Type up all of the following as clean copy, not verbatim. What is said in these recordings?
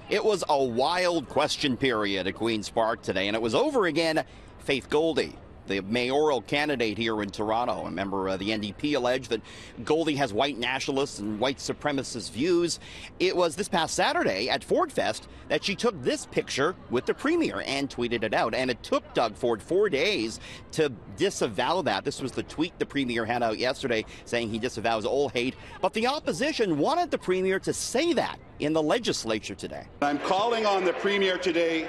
It was a wild question period at Queen's Park today, and it was over again. Faith Goldy, the mayoral candidate here in Toronto, a member of the NDP, alleged that Goldy has white nationalist and white supremacist views. It was this past Saturday at Ford Fest that she took this picture with the Premier and tweeted it out. And it took Doug Ford 4 days to disavow that. This was the tweet the Premier had out yesterday saying he disavows all hate. But the opposition wanted the Premier to say that in the legislature today. I'm calling on the Premier today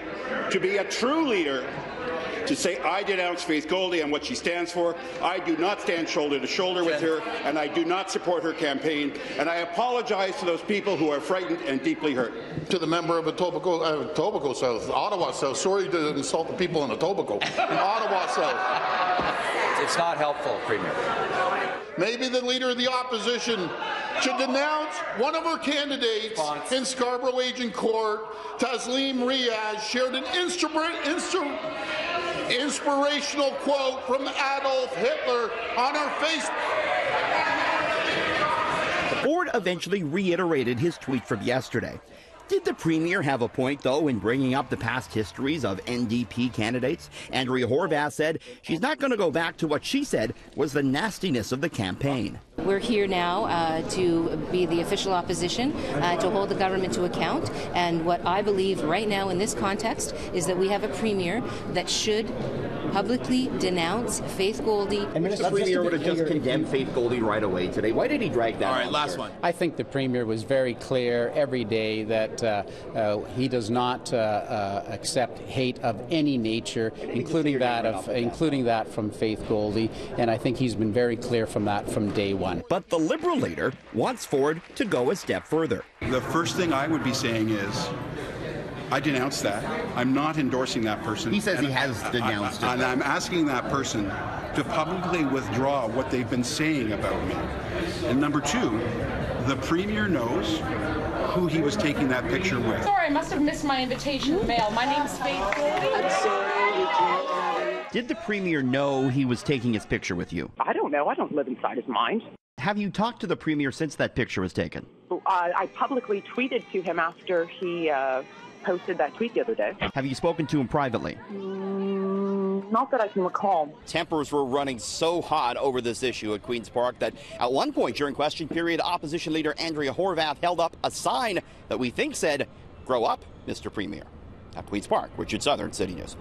to be a true leader, to say, I denounce Faith Goldy and what she stands for. I do not stand shoulder to shoulder with her, and I do not support her campaign. And I apologize to those people who are frightened and deeply hurt. To the member of Etobicoke South, Ottawa South, sorry to insult the people in Etobicoke, Ottawa South. It's not helpful, Premier. Maybe the Leader of the Opposition should denounce one of her candidates in Scarborough Agent Court. Taslim Riaz shared an inspirational quote from Adolf Hitler on her Facebook. The board eventually reiterated his tweet from yesterday. Did the Premier have a point, though, in bringing up the past histories of NDP candidates? Andrea Horwath said she's not going to go back to what she said was the nastiness of the campaign. We're here now to be the official opposition, to hold the government to account. And what I believe right now in this context is that we have a Premier that should publicly denounce Faith Goldy. And the Premier would have just condemned Faith Goldy right away today. Why did he drag that on? All right, last one. I think the Premier was very clear every day that he does not accept hate of any nature, including that from Faith Goldy. And I think he's been very clear from that from day one. But the Liberal leader wants Ford to go a step further. The first thing I would be saying is, I denounce that. I'm not endorsing that person. He says he has denounced it. And I'm asking that person to publicly withdraw what they've been saying about me. And number two, the Premier knows who he was taking that picture with. Sorry, I must have missed my invitation in the mail. My name's Faith Goldy. I'm sorry. Did the Premier know he was taking his picture with you? I don't know. I don't live inside his mind. Have you talked to the Premier since that picture was taken? I publicly tweeted to him after he posted that tweet the other day. Have you spoken to him privately? Not that I can recall. Tempers were running so hot over this issue at Queen's Park that at one point during question period, opposition leader Andrea Horwath held up a sign that we think said, "Grow up, Mr. Premier." At Queen's Park, Richard Southern, City News.